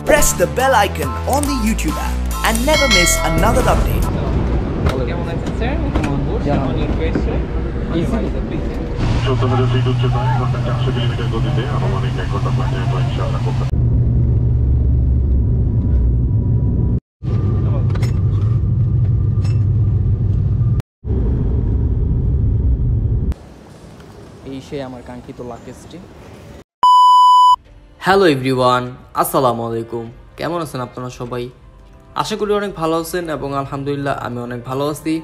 Press the bell icon on the YouTube app and never miss another update. Hello everyone, আসসালামু আলাইকুম। কেমন আছেন আপনারা সবাই? আশা করি অনেক ভালো আছেন এবং আলহামদুলিল্লাহ আমি অনেক ভালো আছি।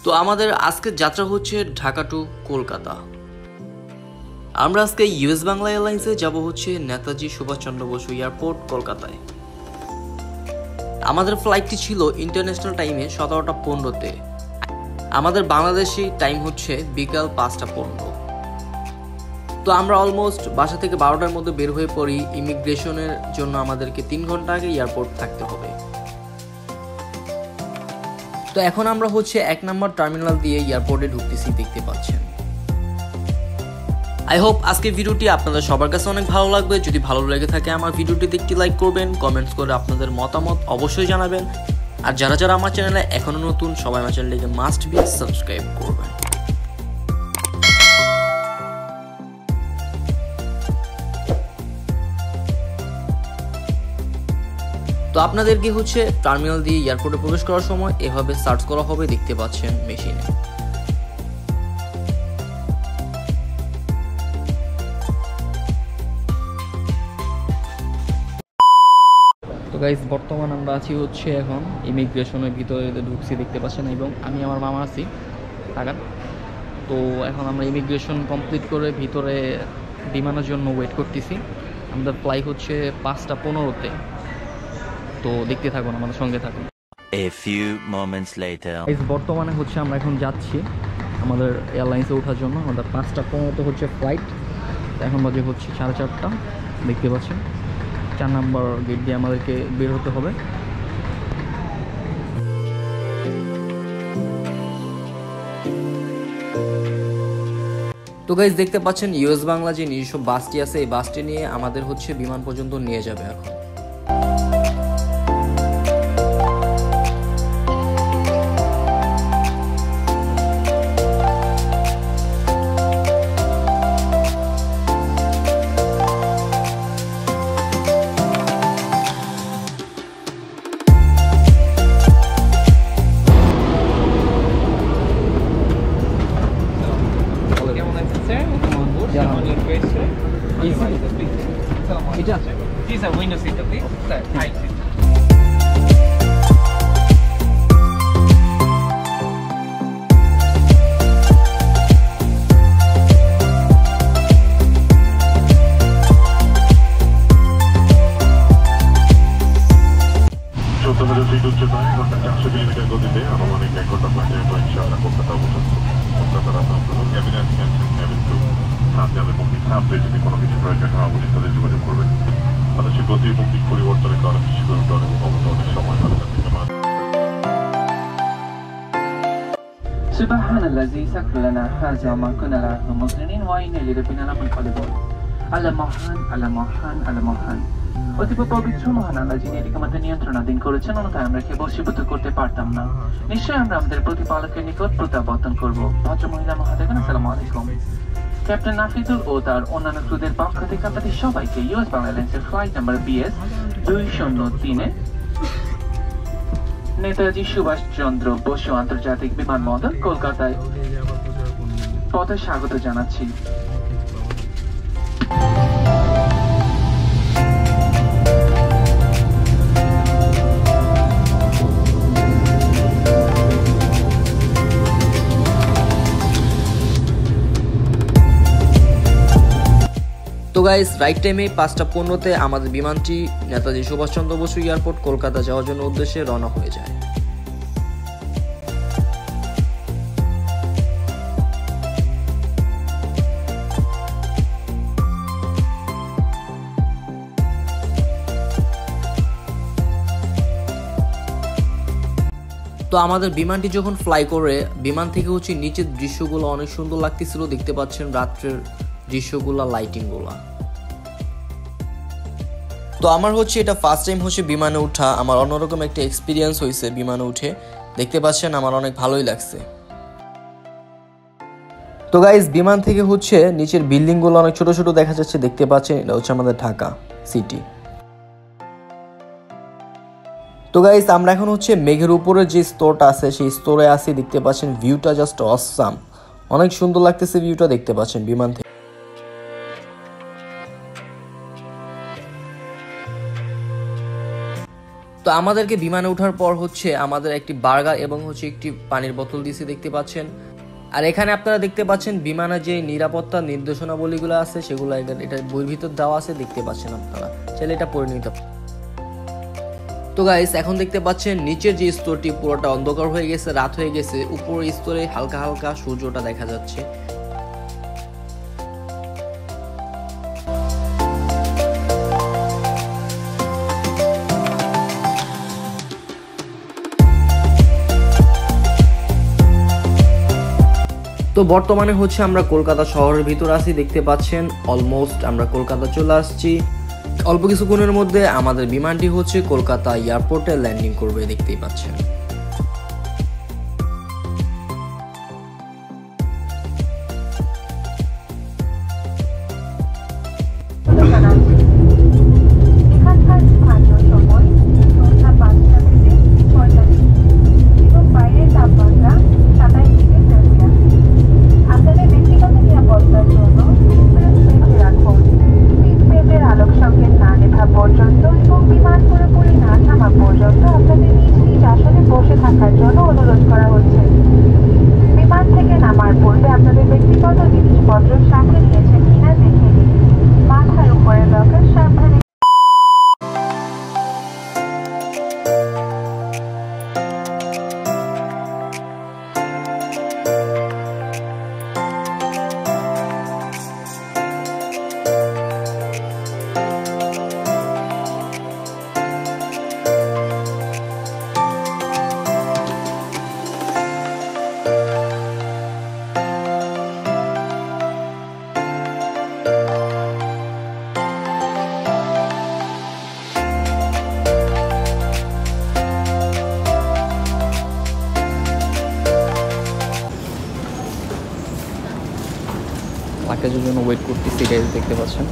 তো আমাদের আজকের যাত্রা হচ্ছে ঢাকা টু কলকাতা। আমরা আজকে ইউএস বাংলা এয়ারলাইন্সে যাব হচ্ছে নেতাজি সুভাষচন্দ্র বসু এয়ারপোর্ট কলকাতায়। আমাদের ফ্লাইটটি ছিল ইন্টারন্যাশনাল টাইমে 17টা 15-তে। আমাদের বাংলাদেশি টাইম হচ্ছে বিকাল 5টা 15। তো আমরা অলমোস্ট বাসা থেকে 12টার মধ্যে বের হয়ে পড়ি। ইমিগ্রেশনের জন্য আমাদেরকে 3 ঘন্টা আগে এয়ারপোর্ট থাকতে হবে। তো এখন আমরা হচ্ছে 1 নম্বর টার্মিনাল দিয়ে এয়ারপোর্টে ঢুকতেছি, দেখতে পাচ্ছেন। আই হোপ আজকের ভিডিওটি আপনাদের সবার কাছে অনেক ভালো লাগবে। যদি ভালো লেগে থাকে আমার ভিডিওটিতে একটি লাইক করবেন, কমেন্টস করে আপনাদের মতামত অবশ্যই জানাবেন। আর যারা যারা আমার চ্যানেলে এখনো নতুন, সবাই আমার চ্যানেলটিকে মাস্ট বি সাবস্ক্রাইব করবেন। তো আপনাদেরকে হচ্ছে টার্মিনাল দিয়ে এয়ারপোর্টে প্রবেশ করার সময় এভাবে সার্চ করা হবে, দেখতে পাচ্ছেন মেশিনে। তো গাইস, বর্তমান আমরা আছি হচ্ছে এখন ইমিগ্রেশনের ভিতরে ঢুকছি, দেখতে পাচ্ছেন, এবং আমি আমার মামা আছি ঢাকা। তো এখন আমরা ইমিগ্রেশন কমপ্লিট করে ভিতরে বিমানের জন্য ওয়েট করতেছি। আমাদের ফ্লাইট হচ্ছে 5টা 15-তে। তো দেখতে থাকুন, আমাদের সঙ্গে থাকুন। A few moments later. বর্তমানে হচ্ছে আমরা এখন যাচ্ছি আমাদের এয়ারলাইন্সে ওঠার জন্য। আমাদের 5টা 15-তে হচ্ছে ফ্লাইট। এখন বাজে হচ্ছে 4:30, দেখতে পাচ্ছেন। 4 নম্বর গেট দিয়ে আমাদেরকে বের হতে হবে। তো গাইস, দেখতে পাচ্ছেন ইউএস বাংলা যে নিজস্ব বাসটি আছে, এই বাসটি নিয়ে আমাদের হচ্ছে বিমান পর্যন্ত নিয়ে যাবে এখন। These are window seat, okay? High seat. Kilometre গতিতে আনুমানিক 1 ঘন্টা 50 মিনিট ইনশাআল্লাহ কলকাতা অবস্থান করব। কলকাতার আপনার ক্যাবিনেট ক্যান্সেল ক্যাবিন টু সামনে আমি বুকিং সামনে যদি কোনো কিছু প্রয়োজন হয় অবশ্যই তাদের যোগাযোগ করবেন। তাদের সেই গতি বুকিং পরিবর্তনের কারণে সিকিউরিটি অনেক অনেক সময় লাগতে পারে। سبحان الذي سخر لنا هذا وما كنا له مقرنين وإنا لربنا لمنقلبون على মহান অতীব পবিত্র মহান আল্লাহ, যিনি এটিকে আমাদের নিয়ন্ত্রণাধীন করেছেন, অন্যথায় আমরা কে বশীভূত করতে পারতাম না। নিশ্চয়ই আমরা আমাদের প্রতিপালকের নিকট প্রত্যাবর্তন করব। ভদ্র মহিলা মহাদেবগণ, আসসালামু আলাইকুম। ক্যাপ্টেন নাফিদুল ও তার অন্যান্য ক্রুদের পক্ষ থেকে আপনাদের সবাইকে ইউএস বাংলা এয়ারলাইন্সের ফ্লাইট নাম্বার BS 203-এ নেতাজি সুভাষচন্দ্র বসু আন্তর্জাতিক বিমানবন্দর কলকাতায় পথে স্বাগত জানাচ্ছি। তো গাইস, রাইট টাইমে 5টা 15-তে আমাদের বিমানটি নেতাজি সুভাষচন্দ্র বসু এয়ারপোর্ট কলকাতা যাওয়ার জন্য উদ্দেশ্যে রওনা হয়ে যায়। তো আমাদের বিমানটি যখন ফ্লাই করে, বিমান থেকে হচ্ছে নিচের দৃশ্যগুলো অনেক সুন্দর লাগতেছিল, দেখতে পাচ্ছেন রাত্রের দৃশ্যগুলা, লাইটিংগুলা। তো আমার হচ্ছে এটা ফার্স্ট টাইম হচ্ছে বিমানে ওঠা, আমার অন্যরকম একটা এক্সপিরিয়েন্স হয়েছে বিমানে উঠে। দেখতে পাচ্ছেন আমার অনেক ভালোই লাগছে। তো গাইস বিমান থেকে হচ্ছে নিচের বিল্ডিংগুলো অনেক ছোট ছোট দেখা যাচ্ছে, দেখতে পাচ্ছেন এটা হচ্ছে আমাদের ঢাকা সিটি। তো গাইস আমরা এখন হচ্ছে মেঘের উপরে যে স্তরটা আছে সেই স্তরে আছি, দেখতে পাচ্ছেন ভিউটা জাস্ট অসাম, অনেক সুন্দর লাগতেছে ভিউটা, দেখতে পাচ্ছেন বিমান থেকে। তো আমাদেরকে বিমানে ওঠার পর হচ্ছে আমাদের একটি বার্গার এবং হচ্ছে একটি পানির বোতল দিয়েছে, দেখতে পাচ্ছেন। আর এখানে আপনারা দেখতে পাচ্ছেন বিমানে যে নিরাপত্তা নির্দেশনাবলীগুলো আছে সেগুলো এটা বইয়ের ভিতর দেওয়া আছে, দেখতে পাচ্ছেন আপনারা, চাইলে এটা পড়ে নিতে পারেন। তো গাইস এখন দেখতে পাচ্ছেন নিচের যে স্তরটি পুরোটা অন্ধকার হয়ে গেছে, রাত হয়ে গেছে, উপরের স্তরে হালকা হালকা সূর্যটা দেখা যাচ্ছে। তো বর্তমানে হচ্ছে আমরা কলকাতা শহরের ভিতর আছি, দেখতে পাচ্ছেন অলমোস্ট আমরা কলকাতা চলে আসছি। অল্প কিছুক্ষণের মধ্যে আমাদের বিমানটি হচ্ছে কলকাতা এয়ারপোর্টে ল্যান্ডিং করবে, দেখতেই পাচ্ছেন। প্যাকেজের জন্য ওয়েট করতেছি গাইস, দেখতে পাচ্ছেন।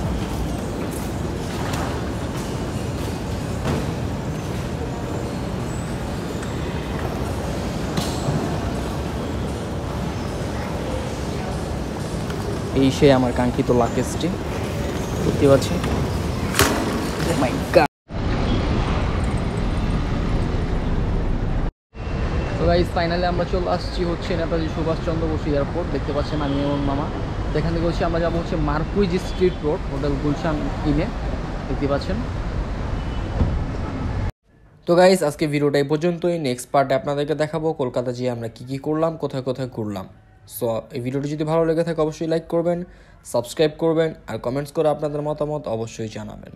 এই সে আমার কাঙ্ক্ষিত লাকেজটি, দেখতে পাচ্ছি। মাই গড। তো গাইস ফাইনালি আমরা চলে আসছি হচ্ছে নেতাজি সুভাষচন্দ্র বসু এয়ারপোর্ট, দেখতে পাচ্ছেন আমি এবং মামা। এখান থেকে হচ্ছে আমরা যাবো হচ্ছে Marquis street road, hotel Gulshan ইনে, দেখতে পাচ্ছেন। তো গাইস আজকে ভিডিওটা এই পর্যন্তই। নেক্সট পার্টে আপনাদেরকে দেখাবো কলকাতা যেয়ে আমরা কি করলাম, কোথায় কোথায় ঘুরলাম। সো এই ভিডিওটি যদি ভালো লেগে থাকে অবশ্যই লাইক করবেন, সাবস্ক্রাইব করবেন, আর কমেন্টস করে আপনাদের মতামত অবশ্যই জানাবেন।